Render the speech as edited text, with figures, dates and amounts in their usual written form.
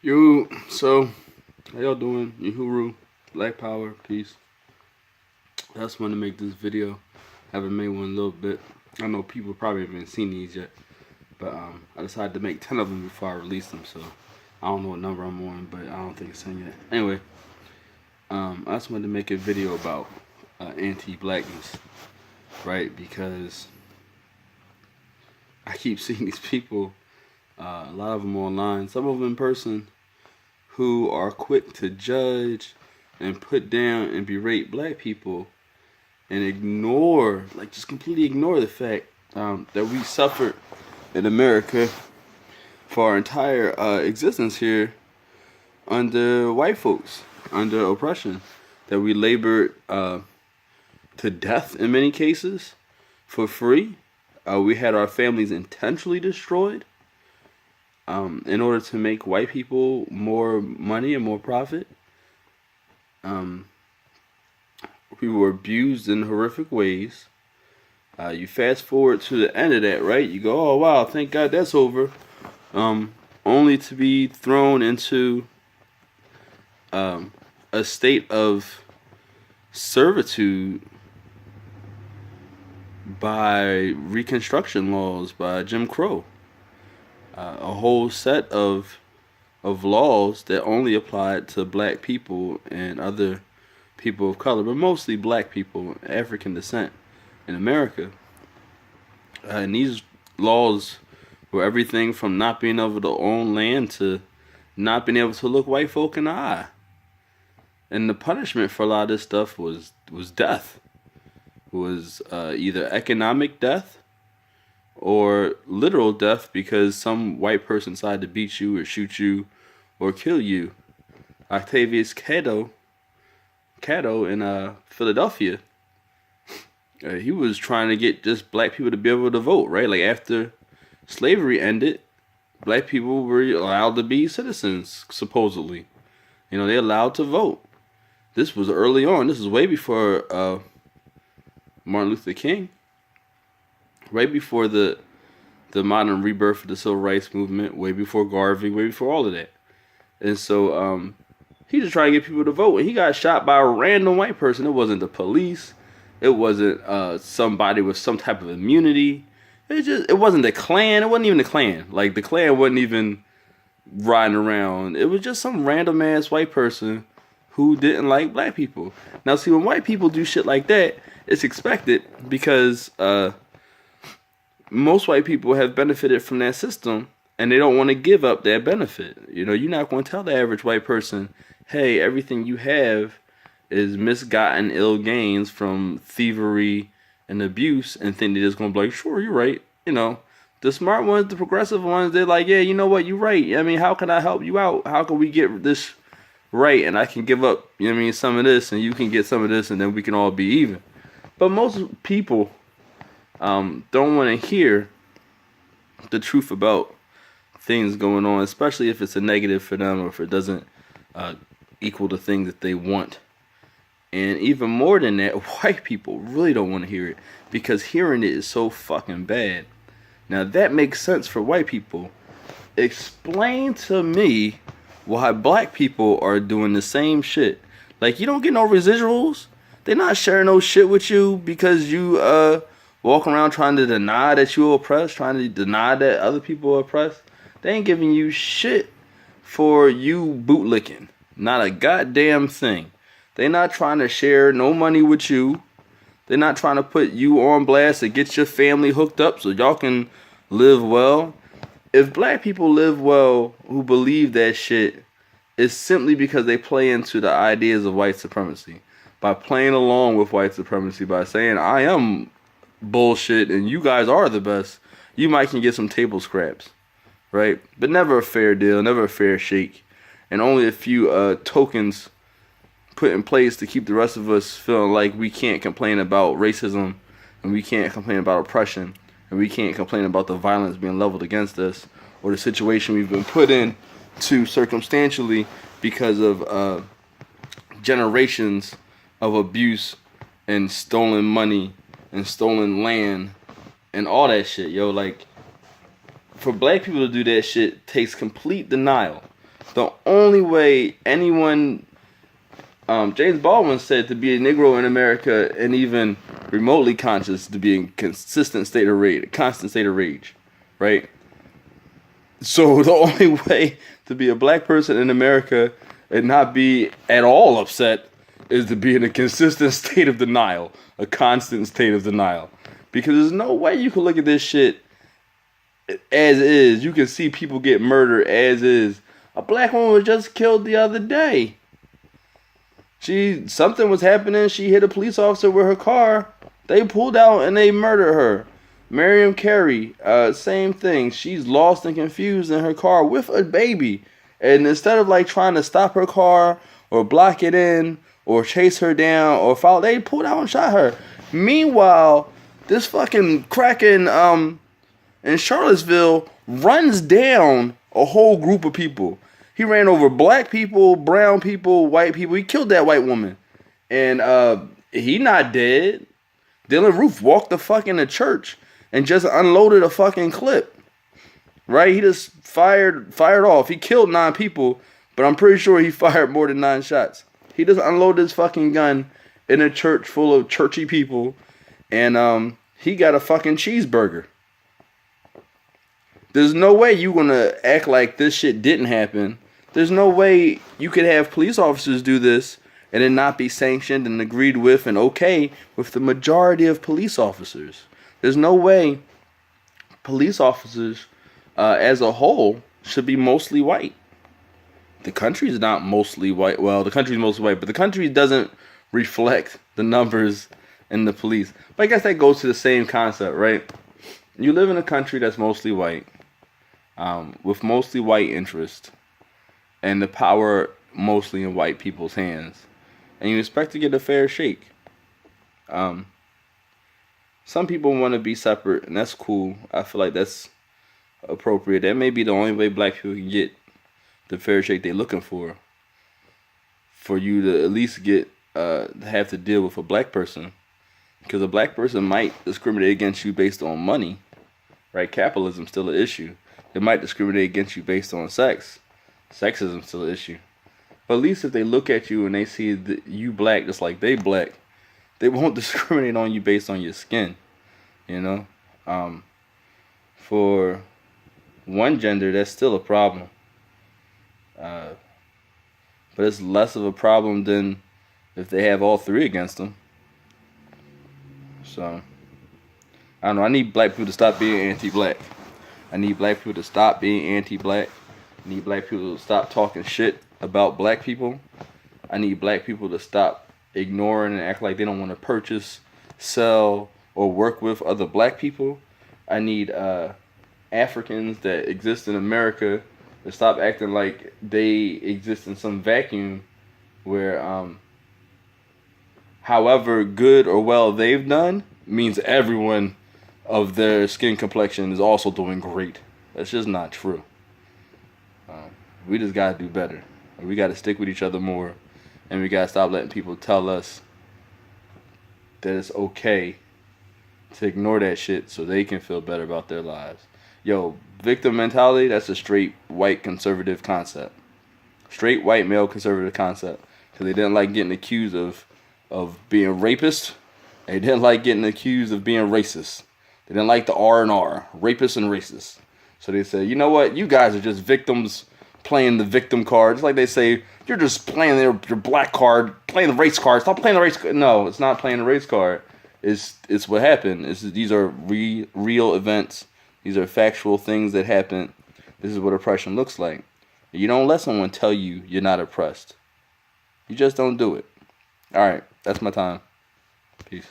So how y'all doing? Uhuru, Black Power, peace. I just wanted to make this video. Haven't made one in a little bit. I know people probably haven't seen these yet, but I decided to make 10 of them before I release them. So I don't know what number I'm on, but I don't think it's in yet. Anyway, I just wanted to make a video about anti-blackness, right? Because I keep seeing these people, a lot of them online, some of them in person, who are quick to judge and put down and berate black people and ignore, like just completely ignore the fact that we suffered in America for our entire existence here under white folks, under oppression, that we labored to death in many cases for free. We had our families intentionally destroyed in order to make white people more money and more profit. We were abused in horrific ways. You fast forward to the end of that, right? You go, oh wow, thank God that's over. Only to be thrown into a state of servitude by Reconstruction laws, by Jim Crow. A whole set of laws that only applied to black people and other people of color, but mostly black people, African descent in America. And these laws were everything from not being able to own land to not being able to look white folk in the eye. And the punishment for a lot of this stuff was death. Was either economic death or literal death because some white person decided to beat you or shoot you or kill you. Octavius Cato in Philadelphia, he was trying to get just black people to be able to vote, right? Like after slavery ended, black people were allowed to be citizens, supposedly. You know, they're allowed to vote. This was early on. This is way before Martin Luther King. Right before the modern rebirth of the civil rights movement, way before Garvey, way before all of that. And so he just tried to get people to vote, and he got shot by a random white person. It wasn't the police. It wasn't somebody with some type of immunity. It wasn't the Klan. It wasn't even the Klan. Like the Klan wasn't even riding around. It was just some random ass white person who didn't like black people. Now, see, when white people do shit like that, it's expected because most white people have benefited from that system and they don't want to give up that benefit. You know, you're not going to tell the average white person, hey, everything you have is misgotten ill gains from thievery and abuse, and think they're just going to be like, sure, you're right. You know, the smart ones, the progressive ones, they're like, yeah, you know what, you're right. I mean, how can I help you out? How can we get this right? And I can give up, you know what I mean, some of this, and you can get some of this, and then we can all be even. But most people don't want to hear the truth about things going on, especially if it's a negative for them or if it doesn't equal the things that they want. And even more than that, white people really don't want to hear it because hearing it is so fucking bad. Now that makes sense for white people. Explain to me why black people are doing the same shit. Like, you don't get no residuals. They're not sharing no shit with you because you walk around trying to deny that you're oppressed, trying to deny that other people are oppressed. They ain't giving you shit for you bootlicking. Not a goddamn thing. They're not trying to share no money with you. They're not trying to put you on blast to get your family hooked up so y'all can live well. If black people live well who believe that shit, it's simply because they play into the ideas of white supremacy. By playing along with white supremacy, by saying, I am bullshit and you guys are the best, you might can get some table scraps, right? But never a fair deal, never a fair shake, and only a few tokens put in place to keep the rest of us feeling like we can't complain about racism and we can't complain about oppression and we can't complain about the violence being leveled against us or the situation we've been put in to circumstantially because of generations of abuse and stolen money and stolen land and all that shit, yo. Like, for black people to do that shit takes complete denial The only way anyone, James Baldwin said, to be a Negro in America and even remotely conscious to be in consistent state of rage, a constant state of rage, right? So the only way to be a black person in America and not be at all upset is to be in a consistent state of denial, a constant state of denial. Because there's no way you can look at this shit as is. You can see people get murdered as is. A black woman was just killed the other day. Something was happening. She hit a police officer with her car. They pulled out and they murdered her. Miriam Carey, same thing. She's lost and confused in her car with a baby. And instead of like trying to stop her car or block it in or chase her down or follow, they pulled out and shot her. Meanwhile, this fucking Kraken in Charlottesville runs down a whole group of people. He ran over black people, brown people, white people. He killed that white woman. And he not dead. Dylan Roof walked the fuck in the church and just unloaded a fucking clip. Right? He just fired off. He killed 9 people, but I'm pretty sure he fired more than 9 shots. He just unloaded his fucking gun in a church full of churchy people, and he got a fucking cheeseburger. There's no way you're gonna act like this shit didn't happen. There's no way you could have police officers do this and it not be sanctioned and agreed with and okay with the majority of police officers. There's no way police officers as a whole should be mostly white. The country's not mostly white. Well, the country's mostly white, but the country doesn't reflect the numbers in the police. But I guess that goes to the same concept, right? You live in a country that's mostly white, with mostly white interest, and the power mostly in white people's hands, and you expect to get a fair shake. Some people want to be separate, and that's cool. I feel like that's appropriate. That may be the only way black people can get the fair shake they're looking for you to at least get have to deal with a black person, because a black person might discriminate against you based on money, right? Capitalism's still an issue. They might discriminate against you based on sex. Sexism's still an issue. But at least if they look at you and they see that you black just like they black, they won't discriminate on you based on your skin, you know? For one gender, that's still a problem. But it's less of a problem than if they have all 3 against them. So, I don't know. I need black people to stop being anti-black. I need black people to stop being anti-black. I need black people to stop talking shit about black people. I need black people to stop ignoring and act like they don't want to purchase, sell, or work with other black people. I need Africans that exist in America to stop acting like they exist in some vacuum where however good or well they've done means everyone of their skin complexion is also doing great. That's just not true. We just gotta do better. We gotta stick with each other more, and we gotta stop letting people tell us that it's okay to ignore that shit so they can feel better about their lives. Yo, victim mentality, that's a straight white conservative concept. Straight white male conservative concept. Because they didn't like getting accused of being rapists. They didn't like getting accused of being racist. They didn't like the R&R, rapists and racists. So they said, you know what, you guys are just victims playing the victim card. It's like they say, you're just playing your black card, playing the race card. Stop playing the race card. No, it's not playing the race card. It's what happened. These are real events. These are factual things that happen. This is what oppression looks like. You don't let someone tell you you're not oppressed. You just don't do it. All right, that's my time. Peace.